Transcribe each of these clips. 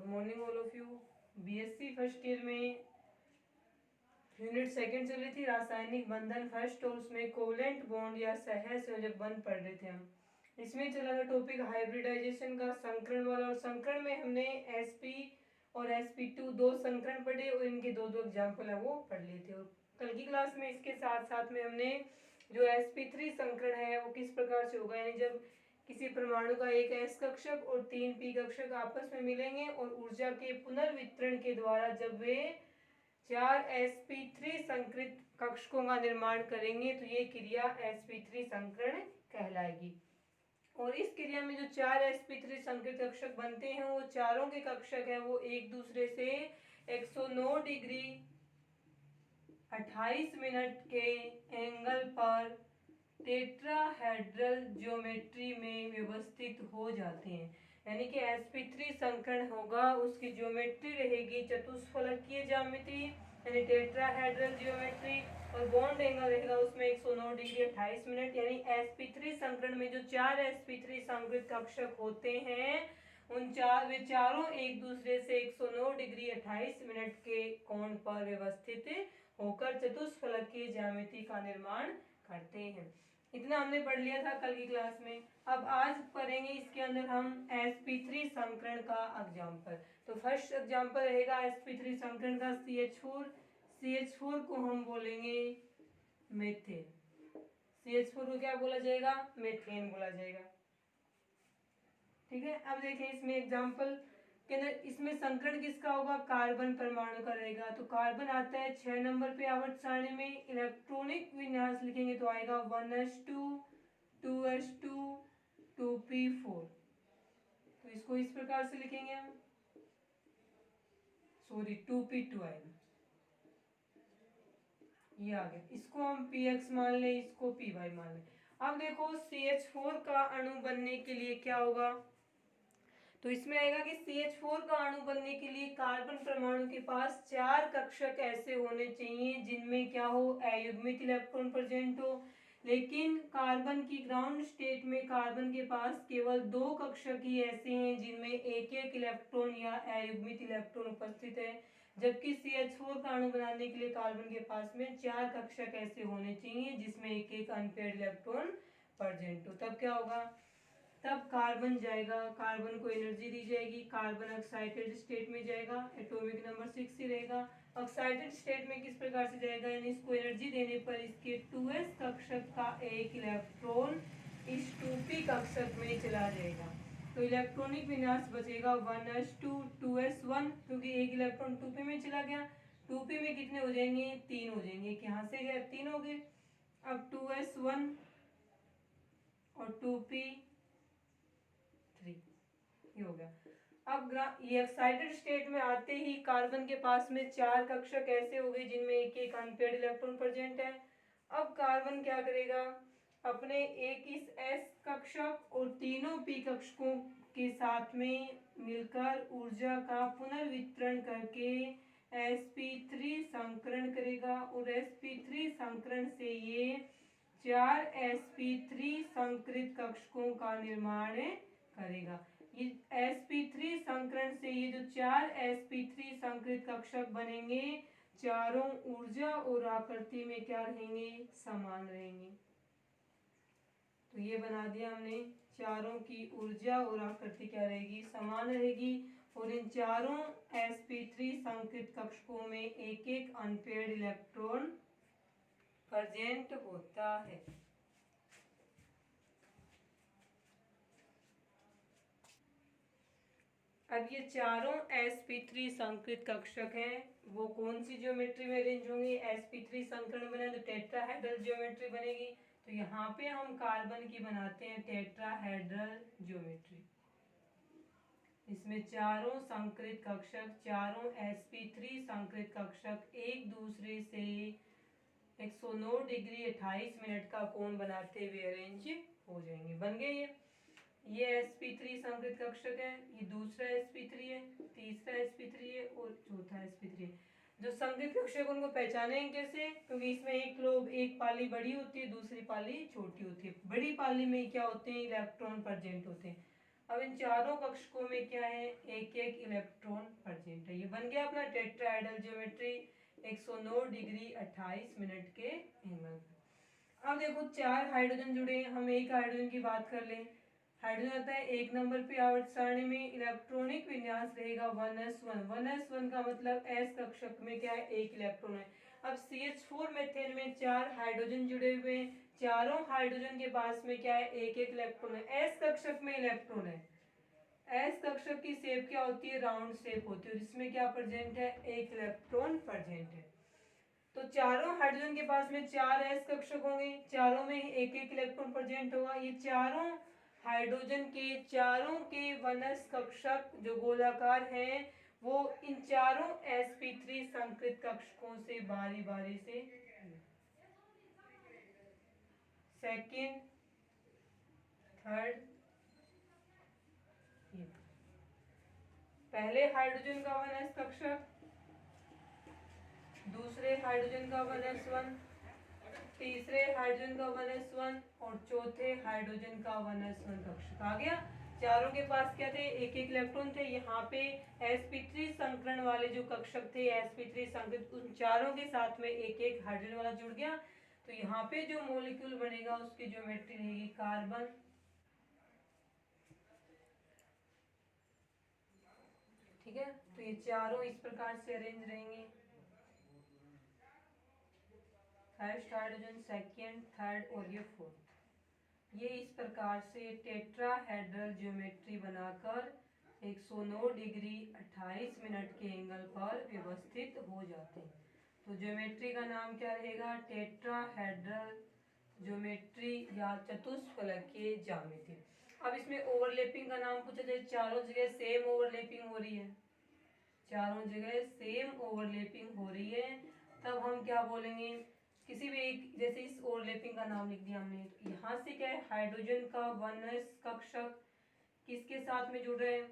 Good morning all of you. BSc first year में unit second चल रही थी रासायनिक बंधन फर्स्ट, और उसमें कोवेलेंट बॉन्ड या सहसंयोजक बंध पढ़ रहे थे हम। इसमें चला था टॉपिक हाइब्रिडाइजेशन का, संकरण वाला। और संकरण में हमने sp और sp2 दो संकरण पढ़े और इनके दो दो एग्जाम्पल है वो पढ़ लिए थे। और कल की क्लास में इसके साथ साथ में हमने जो sp3 संकरण है वो किस प्रकार से होगा, यानी जब किसी परमाणु का एक s कक्षक और 3 p कक्षक आपस में मिलेंगे और ऊर्जा के पुनर्वितरण के द्वारा जब वे 4 sp3 संकृत कक्षकों का निर्माण करेंगे तो ये क्रिया sp3 संकरण कहलाएगी। और इस क्रिया में जो 4 sp3 संकृत कक्षक बनते हैं वो चारों के कक्षक है वो एक दूसरे से 109 डिग्री 28 मिनट के एंगल पर टेट्राहेड्रल ज्योमेट्री में व्यवस्थित हो जाते हैं। यानी कि sp3 संकरण होगा, उसकी ज्योमेट्री रहेगी चतुष्फलकीय ज्यामिति यानी टेट्राहेड्रल ज्योमेट्री, और बॉन्ड एंगल रहेगा उसमें 109 डिग्री 28 मिनट। यानी sp3 संकरण में जो 4 sp3 संकृत कक्षक होते हैं वे चारों एक दूसरे से 109 डिग्री 28 मिनट के कोण पर व्यवस्थित होकर चतुष्फलकीय ज्यामिति का निर्माण करते हैं। इतना हमने पढ़ लिया था कल की क्लास में। अब आज पढ़ेंगे इसके अंदर हम sp3 संकरण का एग्जाम्पल। तो फर्स्ट एग्जाम्पल रहेगा sp3 संकरण का CH4 को हम बोलेंगे मेथेन। CH4 को क्या बोला जाएगा? मेथेन बोला जाएगा। ठीक है, अब देखें इसमें एग्जाम्पल के अंदर इसमें संकरण किसका होगा? कार्बन परमाणु का रहेगा। तो कार्बन आता है 6 नंबर पे आवर्त सारणी में। इलेक्ट्रॉनिक विन्यास लिखेंगे तो आएगा 1s2 2s2 2p4। तो इसको इस प्रकार से लिखेंगे हम, सॉरी 2p2 आएगा, ये आ गया। इसको हम px मान लें, इसको py मान लें। अब देखो CH4 का अणु बनने के लिए क्या होगा, तो इसमें आएगा कि CH4 का अणु बनने के लिए कार्बन परमाणु के पास 4 कक्षक ऐसे होने चाहिए जिनमें क्या हो, अयुग्मित इलेक्ट्रॉन प्रेजेंट हो। लेकिन कार्बन की ग्राउंड स्टेट में कार्बन के पास केवल 2 कक्षक ही ऐसे हैं जिनमें एक एक इलेक्ट्रॉन या अयुग्मित इलेक्ट्रॉन उपस्थित है, जबकि CH4 का अणु बनाने के लिए कार्बन के पास में 4 कक्षक ऐसे होने चाहिए जिसमें एक एक अनपेयर्ड इलेक्ट्रॉन प्रेजेंट हो। तब क्या होगा, तब कार्बन जाएगा, कार्बन को एनर्जी दी जाएगी, कार्बन एक्साइटेड स्टेट में जाएगा, एटॉमिक नंबर 6 ही रहेगा। एक्साइटेड स्टेट में किस प्रकार से जाएगा, यानी इसको एनर्जी देने पर इसके 2s कक्षक का एक इलेक्ट्रॉन इस 2p कक्षक में चला जाएगा। तो इलेक्ट्रॉनिक विन्यास बचेगा 1s2 2s1, क्योंकि एक इलेक्ट्रॉन 2p में चला गया। 2p में कितने हो जाएंगे? 3 हो जाएंगे। यहाँ से गया 3 हो गए। अब 2s1 और 2p 3 ये हो गया। अब ये एक्साइटेड स्टेट में आते ही कार्बन के पास में 4 कक्षक ऐसे हो गए जिनमें एक एक अनपेयर्ड इलेक्ट्रॉन प्रेजेंट है। अब कार्बन क्या करेगा, अपने एक इस s कक्षक और तीनों p कक्षकों के साथ में मिलकर ऊर्जा का पुनर्वितरण करके sp3 संकरण करेगा, और sp3 संकरण से ये 4 sp3 संकृत कक्षकों का निर्माण करेगा। ये sp3 संकरण से ये जो 4 sp3 संकृत कक्षक बनेंगे, चारों ऊर्जा और आकृति में क्या रहेंगे? समान रहेंगे। तो ये बना दिया हमने, चारों की ऊर्जा और आकृति क्या रहेगी? समान रहेगी। और इन चारों sp3 संकृत कक्षकों में एक एक अनपेयर्ड इलेक्ट्रॉन प्रेजेंट होता है। अब ये चारों sp3 संकृत कक्षक हैं वो कौन सी ज्योमेट्री में अरेंज होंगे? sp3 संकरण बने तो टेट्राहेड्रल ज्योमेट्री बनेगी। तो यहाँ पे हम कार्बन की बनाते हैं टेट्राहेड्रल ज्योमेट्री। इसमें चारों संकृत कक्षक, चारों sp3 संकृत कक्षक एक दूसरे से 109 डिग्री 28 मिनट का कोण बनाते हुए अरेंज हो जाएंगे। बन गए ये sp3 संकृत कक्षक है, ये दूसरा sp3 है, तीसरा sp3 है और चौथा sp3 है। जो संकृत कक्षक उनको पहचानेंगे कैसे, क्योंकि इसमें एक लोब एक पाली बड़ी होती है, दूसरी पाली छोटी होती है। बड़ी पाली में क्या होते हैं? इलेक्ट्रॉन प्रेजेंट होते हैं। अब इन चारों कक्षकों में क्या है, एक एक इलेक्ट्रॉन प्रेजेंट है। ये बन गया अपना टेट्राहेड्रल ज्योमेट्री 109 डिग्री 28 मिनट के एंगल। अब देखो 4 हाइड्रोजन जुड़े हैं, हम एक हाइड्रोजन की बात कर लें। हाइड्रोजन आता है 1 नंबर पे आवर्त सारणी में, इलेक्ट्रॉनिक विन्यास रहेगा 1s1। 1s1 का मतलब s कक्षक में क्या है, एक इलेक्ट्रॉन है। अब CH4 मेथेन में 4 हाइड्रोजन जुड़े हुए हैं, चारों हाइड्रोजन के पास में क्या है, एक एक इलेक्ट्रॉन है। s कक्षक में इलेक्ट्रॉन है। s कक्षक की शेप क्या होती है, राउंड शेप होती है, जिसमें क्या प्रेजेंट है, एक इलेक्ट्रॉन प्रेजेंट है। तो चारों हाइड्रोजन के पास में 4 s कक्षक होंगे, चारों में एक एक इलेक्ट्रॉन प्रेजेंट होगा। ये चारों हाइड्रोजन के चारों के 1s कक्षक जो गोलाकार हैं वो इन चारों sp3 संकृत कक्षकों से बारी बारी से सेकेंड, थर्ड, पहले हाइड्रोजन का 1s कक्षक, दूसरे हाइड्रोजन का 1s1, तीसरे हाइड्रोजन का 1s1 और चौथे हाइड्रोजन का 1s1 कक्षक आ गया। चारों के पास क्या थे, एक एक इलेक्ट्रॉन थे। यहाँ पे sp3 संकरण वाले जो कक्षक थे, sp3 संकृत, उन चारों के साथ में एक एक हाइड्रोजन वाला जुड़ गया। तो यहाँ पे जो मॉलिक्यूल बनेगा उसकी ज्योमेट्री रहेगी कार्बन। ठीक है, तो ये चारों इस प्रकार से अरेंज रहेंगे, फर्स्ट हाइड्रोजन, सेकेंड, थर्ड और ये फोर्थ। ये इस प्रकार से टेट्राहेड्रल ज्योमेट्री बनाकर 109 डिग्री 28 मिनट के एंगल पर व्यवस्थित हो जाते हैं। तो ज्योमेट्री का नाम क्या रहेगा, टेट्राहेड्रल ज्योमेट्री या चतुष्फलकीय ज्यामिति। अब इसमें ओवरलैपिंग का नाम पूछा जाए, चारों जगह सेम ओवरलैपिंग हो रही है, चारों जगह सेम ओवरलैपिंग हो रही है, तब हम क्या बोलेंगे, किसी भी एक, जैसे इस ओवरलैपिंग का नाम लिख दिया हमने, तो यहाँ से क्या है, हाइड्रोजन का 1s कक्षक किसके साथ में जुड़ रहे हैं,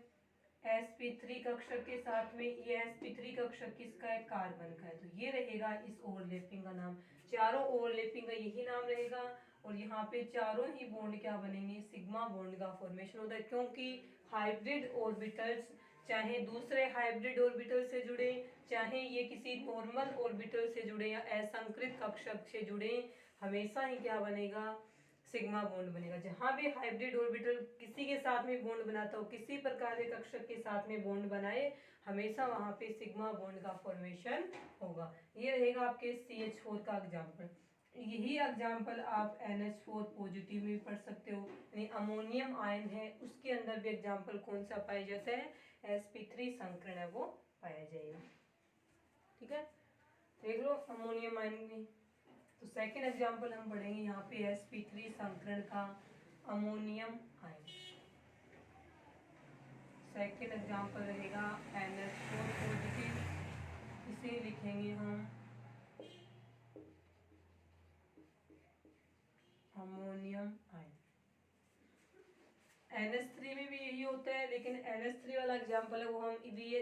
sp3 कक्षक के साथ में। ये sp3 कक्षक किसका है, कार्बन का है। तो ये रहेगा इस ओवरलैपिंग का नाम, चारों ओवरलैपिंग का यही नाम रहेगा। और यहाँ पे चारों ही बॉन्ड क्या बनेंगे, सिग्मा बॉन्ड का फॉर्मेशन होता है, क्योंकि हाइब्रिड ऑर्बिटल्स चाहे दूसरे हाइब्रिड ऑर्बिटल से जुड़े, चाहे ये किसी नॉर्मल ऑर्बिटल से जुड़े या असंकृत कक्षक से जुड़े, हमेशा ही क्या बनेगा, सिग्मा बॉन्ड बनेगा। जहां भी हाइब्रिड ऑर्बिटल किसी के साथ में बॉन्ड बनाता हो, किसी प्रकार के कक्षक के साथ में बॉन्ड बनाए, हमेशा वहां पे सिग्मा बॉन्ड का फॉर्मेशन होगा। ये रहेगा आपके CH4 का एग्जाम्पल। यही एग्जाम्पल आप NH4 पॉजिटिव में पढ़ सकते हो, यानी अमोनियम आयन है उसके अंदर भी एग्जाम्पल कौन सा पाया जाता है, sp3 संकरण है वो पाया जाएगा। ठीक है, देख लो अमोनियम आयन में। तो सेकेंड एग्जाम्पल हम पढ़ेंगे यहाँ पे sp3 संकरण का अमोनियम आयन। सेकेंड एग्जाम्पल रहेगा NH4 पॉजिटिव, इसे लिखेंगे हम अमोनियम आयन। NH3 में भी यही होता है, लेकिन NH3 वाला एग्जाम्पल है वो हम ये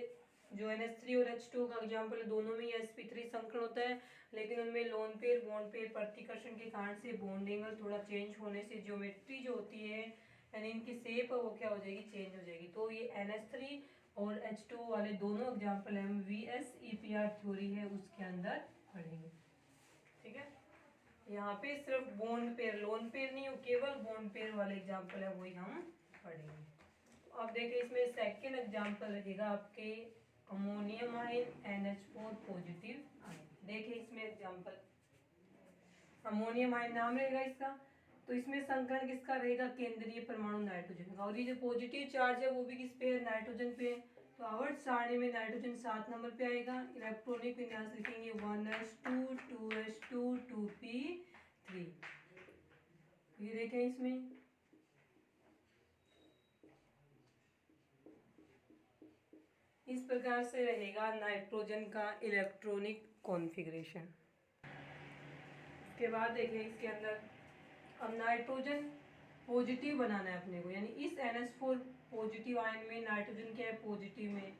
जो NH3 और H2 का एग्जाम्पल है, दोनों में sp3 संकरण होता है, लेकिन उनमें लोन पेयर बॉन्ड पेयर प्रतिकर्षण के कारण से बॉन्ड एंगल थोड़ा चेंज होने से ज्योमेट्री जो होती है यानी इनकी शेप वो क्या हो जाएगी, चेंज हो जाएगी। तो ये NH3 और H2 वाले दोनों एग्जाम्पल हम VSEPR थ्योरी है उसके अंदर पढ़ेंगे। ठीक है, यहाँ पे सिर्फ बॉन्ड पेयर, लोन पेयर नहीं हो, केवल बॉन्ड पेयर वाले एग्जाम्पल है वही हम पढ़ेंगे। तो अब देखिए इसमें सेकेंड एग्जाम्पल रहेगा आपके ammonium ion NH4 positive ion. देखिए इसमें एग्जाम्पल अमोनियम आयन नाम रहेगा इसका, तो इसमें संकरण किसका रहेगा, केंद्रीय परमाणु नाइट्रोजन का, और ये जो पॉजिटिव चार्ज है वो भी किस पे है, नाइट्रोजन पे है। तो आवर्त सारणी में नाइट्रोजन 7 नंबर पे आएगा। इलेक्ट्रॉनिक विन्यास लिखेंगे 1s2 2s2 2p3। ये देखें इसमें इस प्रकार से रहेगा नाइट्रोजन का इलेक्ट्रॉनिक कॉन्फ़िगरेशन। इसके बाद देखिए इसके अंदर अब नाइट्रोजन पॉजिटिव बनाना है अपने को, यानी इस NH4 पॉजिटिव आयन में नाइट्रोजन क्या है, पॉजिटिव में।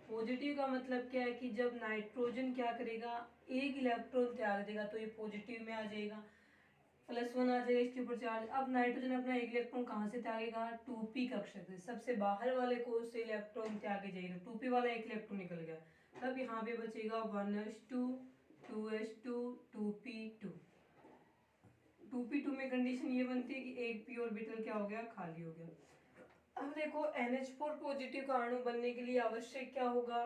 पॉजिटिव का मतलब क्या है कि जब नाइट्रोजन क्या करेगा, एक इलेक्ट्रॉन त्याग देगा तो ये पॉजिटिव में आ जाएगा। +1 आ जाएगा इसके ऊपर चार्ज। अब नाइट्रोजन अपना एक इलेक्ट्रॉन कहाँ से त्यागेगा, 2p कक्षक से, सबसे बाहर वाले कोष से इलेक्ट्रॉन त्यागे जाएगा, 2p वाला एक इलेक्ट्रॉन निकल गया। तब यहाँ पे बचेगा 1s2 2s2 2p2। 2p2 में कंडीशन ये बनती है कि एक p ऑर्बिटल क्या हो गया, खाली हो गया। अब देखो NH4 पॉजिटिव का अणु बनने के लिए आवश्यक क्या होगा,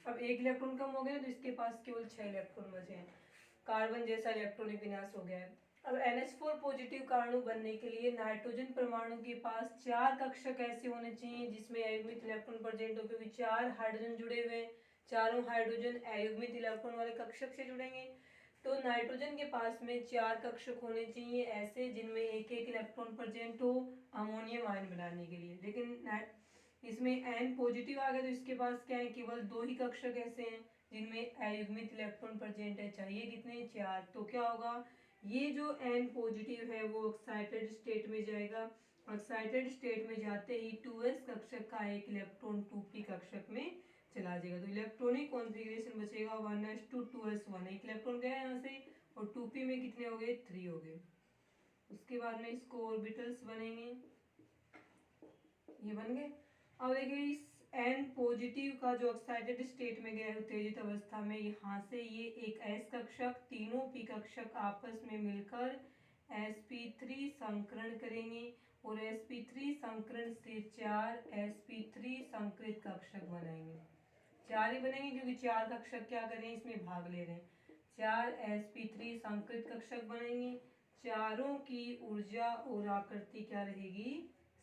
अब एक इलेक्ट्रॉन कम हो गया तो इसके पास केवल 6 इलेक्ट्रॉन बचे हैं, कार्बन जैसा इलेक्ट्रॉनिक विन्यास हो गया है। अब NH4 पॉजिटिव का अणु बनने के लिए नाइट्रोजन परमाणु के पास 4 कक्षक ऐसे होने चाहिए जिसमें अयुग्मित इलेक्ट्रॉन प्रेजेंट हो, क्योंकि 4 हाइड्रोजन जुड़े हुए हैं, चारों हाइड्रोजन अयुग्मित इलेक्ट्रॉन वाले कक्षक से जुड़ेंगे। तो नाइट्रोजन के पास में 4 कक्षक होने चाहिए ऐसे जिनमें एक एक इलेक्ट्रॉन प्रेजेंट हो अमोनियम आयन बनाने के लिए। लेकिन इसमें N पॉजिटिव आ गया तो इसके पास क्या है, केवल 2 ही कक्षक ऐसे हैं जिनमें अयुग्मित इलेक्ट्रॉन प्रेजेंट है, चाहिए कितने, 4। तो क्या होगा, ये जो N पॉजिटिव है वो एक्साइटेड स्टेट में जाएगा, एक्साइटेड स्टेट में जाते ही 2s कक्षक का एक इलेक्ट्रॉन 2p कक्षक में चला जाएगा। तो इलेक्ट्रॉनिक कॉन्फ़िगरेशन बचेगा 1s2 2s1, एक इलेक्ट्रॉन गया यहाँ से, और 2p में कितने हो गए, 3 हो गए। उसके बाद में इसको ऑर्बिटल्स बनेंगे, ये बन गए। अब देखिए इस N पॉजिटिव का जो एक्साइटेड स्टेट में गया है उत्तेजित अवस्था में, यहाँ से ये एक s कक्षक, तीनों p कक्षक आपस में मिलकर sp3 संकरण करेंगे और sp3 संकरण से 4 sp3 संकृत कक्षक बनाएंगे। 4 ही बनेंगे क्योंकि 4 कक्षक क्या करें, इसमें भाग ले रहे हैं। 4 sp3 संकृत कक्षक बनेंगे, चारों की ऊर्जा और आकृति क्या रहेगी,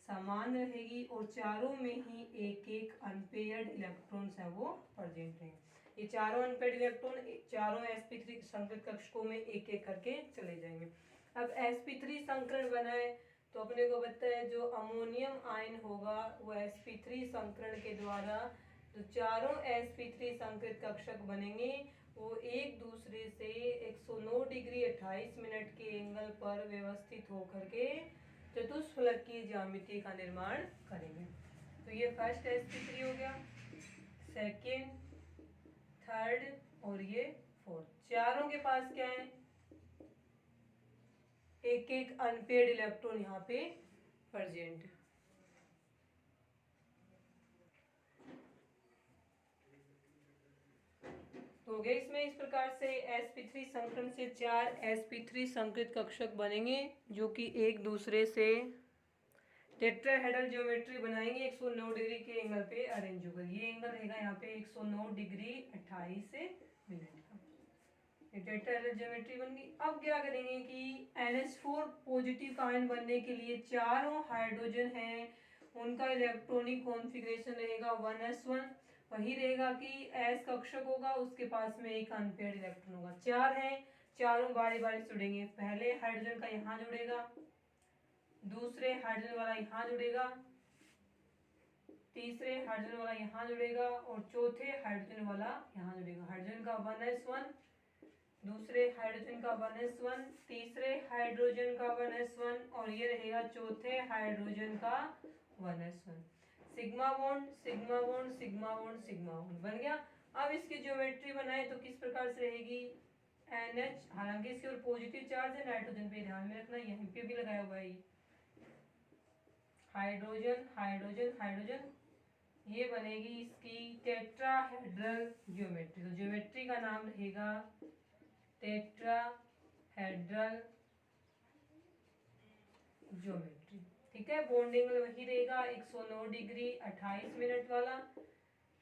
समान रहेगी, और चारों में ही एक एक अनपेयर्ड इलेक्ट्रॉन्स है वो प्रेजेंट रहेंगे। ये चारों अनपेयर्ड इलेक्ट्रॉन चारों sp3 संकृत कक्षकों में एक एक करके चले जाएंगे। अब sp3 संकरण बनाए तो अपने को पता है जो अमोनियम आयन होगा वो sp3 संकरण के द्वारा जो चारों sp3 संकृत कक्षक बनेंगे वो एक दूसरे से 109 डिग्री 28 मिनट के एंगल पर व्यवस्थित होकर के चतुष्फलक की ज्यामिति का निर्माण करेंगे। तो ये फर्स्ट sp3 हो गया, सेकेंड, थर्ड और ये फोर्थ। चारों के पास क्या है, एक एक अनपेयर्ड इलेक्ट्रॉन यहाँ पे प्रेजेंट है। तो हो गया इसमें इस प्रकार से sp3 संकरण से 4 sp3 संकृत कक्षक बनेंगे जो कि एक दूसरे से टेट्राहेड्रल ज्योमेट्री बनाएंगे 109 डिग्री के एंगल पे अरेंज होकर। ये एंगल रहेगा यहाँ पे 109 डिग्री 28 मिनट का, ये टेट्राहेड्रल ज्योमेट्री बन गई। अब क्या करेंगे कि NH4 पॉजिटिव का आयन बनने के लिए चारों हाइड्रोजन हैं उनका इलेक्ट्रॉनिक कॉन्फ़िगरेशन रहेगा 1s1, वही रहेगा कि s कक्षक होगा उसके पास में एक अनपेयर्ड इलेक्ट्रॉन होगा। 4 हैं, चारों बारी बारी जुड़ेंगे, पहले हाइड्रोजन का यहाँ जुड़ेगा, दूसरे हाइड्रोजन वाला यहाँ जुड़ेगा, तीसरे हाइड्रोजन वाला यहाँ जुड़ेगा और चौथे हाइड्रोजन वाला यहाँ जुड़ेगा। हाइड्रोजन का 1s1, दूसरे हाइड्रोजन का 1s1, तीसरे हाइड्रोजन का 1s1 और ये रहेगा चौथे हाइड्रोजन का 1s1। Sigma bond sigma bond sigma bond sigma bond बन गया। अब इसकी ज्योमेट्री बनाए तो किस प्रकार से रहेगी, NH, हालांकि इसके और पॉजिटिव चार्ज है नाइट्रोजन पे, ध्यान में रखना यहीं पे भी लगाया हुआ है हाइड्रोजन हाइड्रोजन हाइड्रोजन, ये बनेगी इसकी टेट्राहेड्रल ज्योमेट्री। तो ज्योमेट्री का नाम रहेगा टेट्राहेड्रल ज्योमेट्री। ठीक है, बॉन्डिंग वही रहेगा 109 डिग्री 28 मिनट वाला।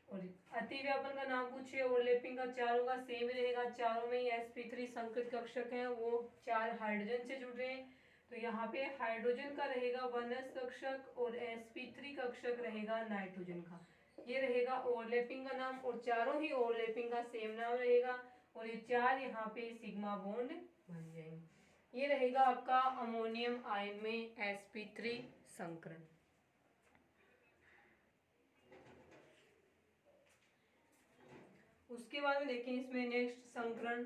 और अतिव्यापन का नाम पूछे, ओवरलैपिंग का चारों का सेम ही रहेगा, चारों में ही sp3 संकृत कक्षक हैं वो 4 हाइड्रोजन से जुड़ रहे हैं। तो यहाँ पे हाइड्रोजन का रहेगा 1s कक्षक और sp3 कक्षक रहेगा नाइट्रोजन का, ये रहेगा ओवरलैपिंग का नाम, और चारों ही ओवरलैपिंग का सेम नाम रहेगा और ये 4 यहाँ पे सिग्मा बॉन्ड बन जाएंगे। ये रहेगा आपका अमोनियम आयन में sp3 संकरण। उसके बाद में देखें इसमें नेक्स्ट संकरण,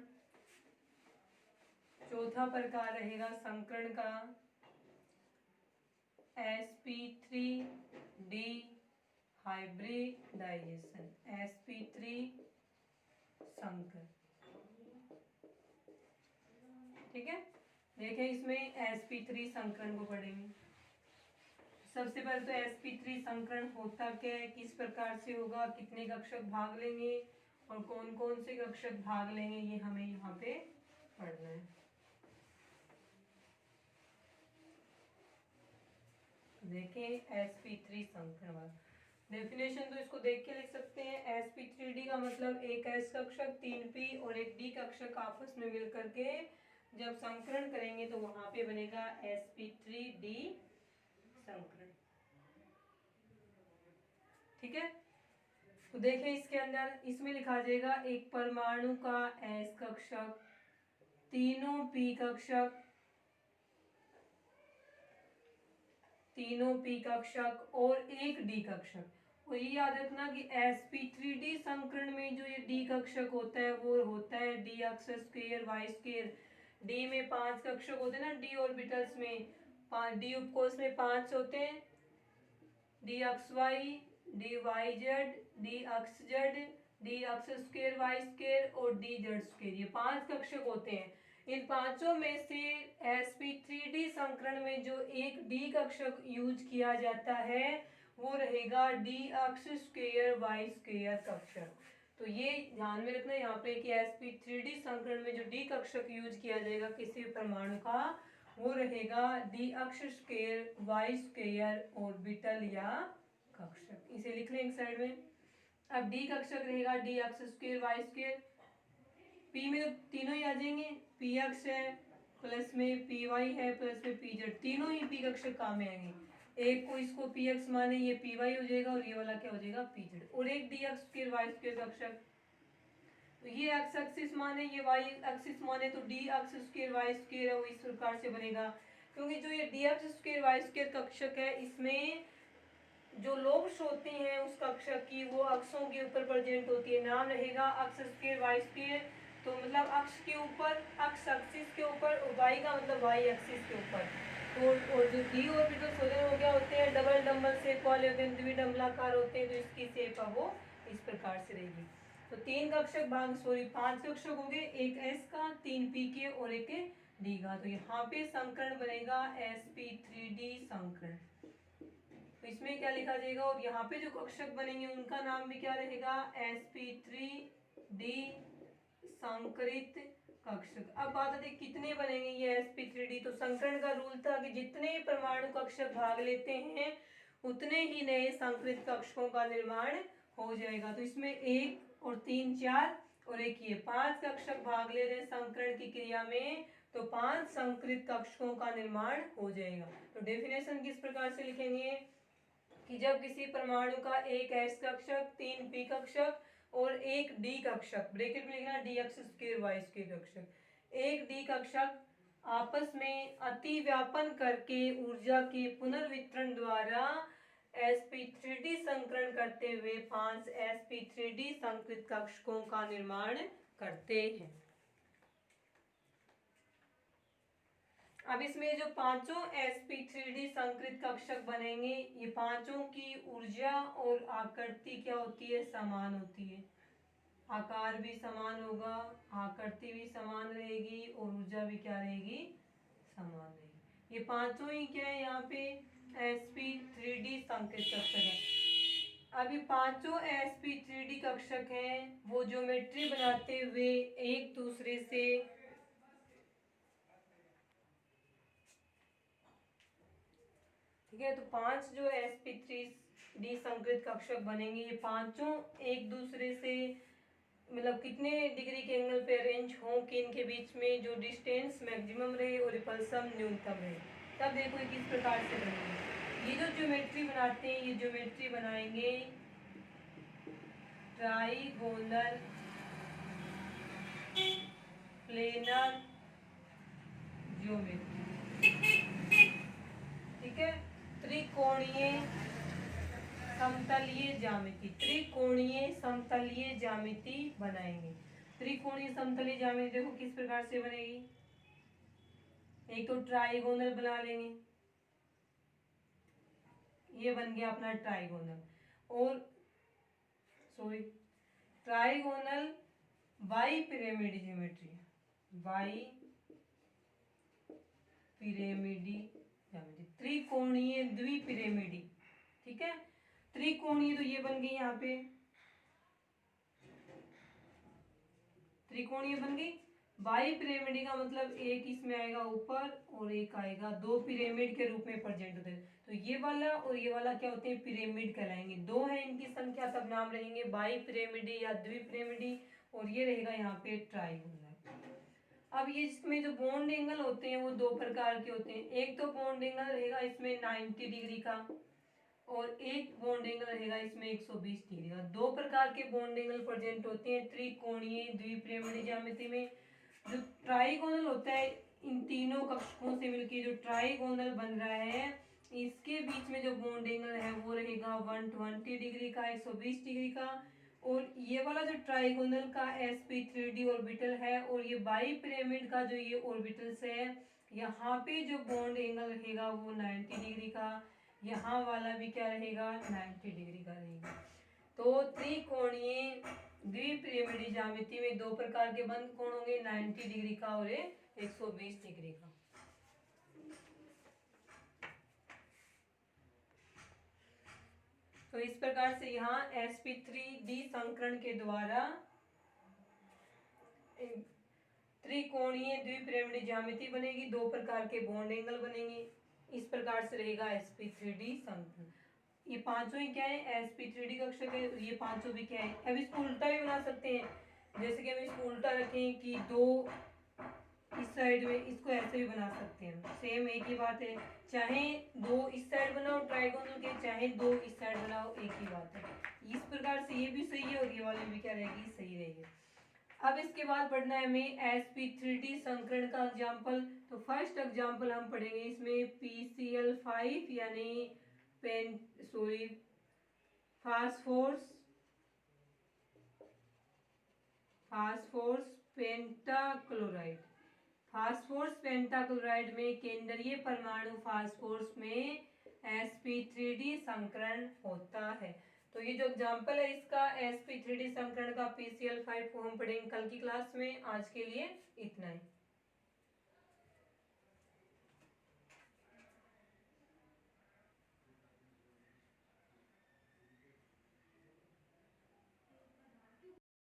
चौथा प्रकार रहेगा संकरण का sp3d हाइब्रिडाइजेशन, sp3 संकरण। ठीक है, देखें इसमें sp3 संकरण को पढ़ेंगे। सबसे पहले तो sp3 संकरण होता क्या है, किस प्रकार से होगा, कितने कक्षक भाग लेंगे और कौन कौन से कक्षक भाग लेंगे, ये हमें यहाँ पे पढ़ना है। देखें sp3 संकरण वाला डेफिनेशन तो इसको देख के लिख सकते हैं। sp3d का मतलब एक s कक्षक 3p और एक d कक्षक आपस में मिलकर के जब संकरण करेंगे तो वहां पे बनेगा sp3d संकरण। ठीक है, तो देखें इसके अंदर इसमें लिखा जाएगा एक परमाणु का s कक्षक, तीनों p कक्षक, तीनों p कक्षक और एक d कक्षक। और ये याद रखना कि sp3d संकरण में जो ये d कक्षक होता है वो होता है d अक्ष स्क्वायर y स्क्वायर। d में 5 कक्षक होते हैं ना, d ऑर्बिटल्स में d उपकोष में 5 होते हैं, d अक्ष y, d y z, d अक्ष z, d अक्ष स्क्वायर y स्क्वायर और d z स्क्वायर, ये 5 कक्षक होते हैं। इन पांचों में से sp3d संकरण में जो एक d कक्षक यूज किया जाता है वो रहेगा d अक्ष स्क्वायर y स्क्वायर कक्षक। तो ये ध्यान में रखना यहाँ पे कि sp3d संकरण में जो d कक्षक यूज किया जाएगा किसी परमाणु का वो रहेगा d अक्ष स्क्वायर y स्क्वायर ऑर्बिटल या कक्षक। इसे लिख लें एक साइड में। अब d कक्षक रहेगा d अक्ष स्क्वायर y स्क्वायर, p में तो तीनों ही आ जाएंगे, p अक्ष है प्लस में py है प्लस में pz, तीनों ही p कक्षक काम में आएंगे। एक को इसको p अक्ष माने ये py हो जाएगा और ये वाला क्या हो जाएगा pz, और एक d अक्ष स्क्वायर y स्क्वायर कक्षक, तो ये x एक्सिस माने ये y एक्सिस माने तो d अक्ष स्क्वायर y स्क्वायर है वो इस प्रकार से बनेगा। क्योंकि जो ये d अक्ष स्क्वायर y स्क्वायर कक्षक है इसमें जो लोब्स होते हैं उस कक्षक की वो अक्षों के ऊपर प्रेजेंट होती है। नाम रहेगा अक्ष स्क्वायर y स्क्वायर, तो मतलब अक्ष के ऊपर, अक्ष एक्सिस के ऊपर, और y का मतलब y एक्सिस के ऊपर। तो और जो d ऑर्बिटल्स होते हैं वो क्या होते हैं, डबल डबल शेप वाले होते हैं, द्विडंबलाकार होते हैं, तो इसकी शेप है वो इस प्रकार से रहेगी। तो 3 कक्षक भाग 5 कक्षक हो गए, एक s का, 3 p के और एक d का। तो यहाँ पे संकरण बनेगा sp3d संकरण। तो इसमें क्या लिखा जाएगा, और यहाँ पे जो कक्षक बनेंगे उनका नाम भी क्या रहेगा sp3d संकरित कक्षक। अब बात आती है कितने बनेंगे ये sp3d, तो संकरण का रूल था कि जितने परमाणु कक्षक भाग लेते हैं उतने ही नए संकरित कक्षकों का निर्माण हो जाएगा। तो इसमें 1 और 3 4 और एक ये 5 कक्षक भाग ले रहे हैं संकरण की क्रिया में, तो 5 संकरित कक्षकों का निर्माण हो जाएगा। तो डेफिनेशन किस प्रकार से लिखेंगे कि जब किसी परमाणु का एक s कक्षक, 3 p कक्षक और एक d कक्षक, ब्रैकेट में लिखना d अक्ष स्क्वायर y स्क्वायर कक्षक, एक d कक्षक आपस में अति व्यापन करके ऊर्जा के पुनर्वितरण द्वारा sp3d संकरण करते हुए 5 sp3d संकरित कक्षकों का निर्माण करते हैं। अब इसमें जो पांचों sp3d संकरित कक्षक बनेंगे ये पांचों की ऊर्जा और आकृति क्या होती है, समान होती है। आकार भी समान होगा, आकृति भी समान रहेगी और ऊर्जा भी क्या रहेगी, समान रहेगी। ये पांचों ही क्या है यहाँ पे sp3d संकरित कक्षक है। अब ये पांचों sp3d कक्षक हैं वो ज्योमेट्री बनाते हुए एक दूसरे से ठीक है, तो 5 जो sp3d संकरित कक्षक बनेंगे ये पांचों एक दूसरे से मतलब कितने डिग्री के एंगल पे अरेंज हों कि इनके बीच में जो डिस्टेंस मैक्सिमम रहे और रिपल्सन न्यूनतम रहे। तब देखो किस प्रकार से बनेंगे। ये जो ज्योमेट्री बनाते हैं ये ज्योमेट्री बनाएंगे ट्राइगोनल प्लेनर ज्योमेट्री। ठीक है, त्रिकोणीय समतलीय ज्यामिति, त्रिकोणीय समतलीय ज्यामिति बनाएंगे। त्रिकोणीय समतलीय ज्यामिति देखो किस प्रकार से बनेगी। एक तो ट्राइगोनल बना लेंगे, ये बन गया अपना ट्राइगोनल, और sorry trigonal bipyramid geometry, बाई पिरेमिडी ज्यामिति, त्रिकोणीय द्विपिरेमिडी। ठीक है, त्रिकोणीय तो ये बन गई यहाँ पे, त्रिकोणीय बन गई। बाई पिरामिड का मतलब एक इसमें आएगा ऊपर और एक आएगा, दो पिरामिड के रूप में प्रेजेंट होते हैं। तो ये वाला और ये वाला क्या होते हैं, पिरामिड कहलाएंगे। दो है इनकी संख्या तब नाम रहेंगे बाई पिरामिडी या द्विपिरामिडी, और ये रहेगा यहाँ पे ट्राइगोनल। अब ये इसमें जो बॉन्ड एंगल होते हैं वो दो प्रकार के होते हैं। एक तो बॉन्ड एंगल रहेगा इसमें 90 डिग्री का, और एक बॉन्ड एंगल रहेगा इसमें 120 डिग्री का। दो प्रकार के बॉन्ड एंगल प्रेजेंट होते हैं त्रिकोणीय द्विपिरामिड ज्यामिति में। जो ट्राइगोनल होता है, इन तीनों कक्षकों से मिलकर जो ट्राइगोनल बन रहा है, इसके बीच में जो बॉन्ड एंगल है वो रहेगा 120 डिग्री का, 120 डिग्री का। और ये वाला जो ट्राइगोनल का sp3d ऑर्बिटल है, और ये बाई पिरामिड का जो ये ऑर्बिटल्स है, यहाँ पे जो बॉन्ड एंगल रहेगा वो 90 डिग्री का, यहाँ वाला भी क्या रहेगा 90 डिग्री का रहेगा। तो त्रिकोणीय द्विपिरामिड ज्यामिति में दो प्रकार के बंद कोण होंगे, 90 डिग्री का और 120 डिग्री का। तो इस प्रकार से यहाँ sp3d संकरण के द्वारा त्रिकोणीय द्विपिरामिड ज्यामिति बनेगी, दो प्रकार के बॉन्ड एंगल बनेंगे। इस प्रकार से रहेगा sp3d संकरण। ये पांचों ही क्या है, sp3d कक्षक है, ये पांचों भी क्या है। अब इसको उल्टा भी बना सकते हैं, जैसे कि हम इसको उल्टा रखें कि दो इस साइड में, इसको ऐसे भी बना सकते हैं। सेम एक ही बात है, चाहे दो इस साइड बनाओ ट्राइगोनल के, चाहे दो इस साइड बनाओ, एक ही बात है। इस प्रकार से ये भी सही है और ये वाले भी क्या रहेगी, सही रहेगी। अब इसके बाद पढ़ना है हमें sp3d संकरण का एग्जाम्पल। तो फर्स्ट एग्जाम्पल हम पढ़ेंगे इसमें PCl5 यानी फास्फोरस पेंटाक्लोराइड। फास्फोरस पेंटाक्लोराइड में केंद्रीय परमाणु फास्फोरस में sp3d संकरण होता है। तो ये जो एग्जाम्पल है इसका sp3d संकरण का PCl5 को हम पढ़ेंगे कल की क्लास में। आज के लिए इतना ही।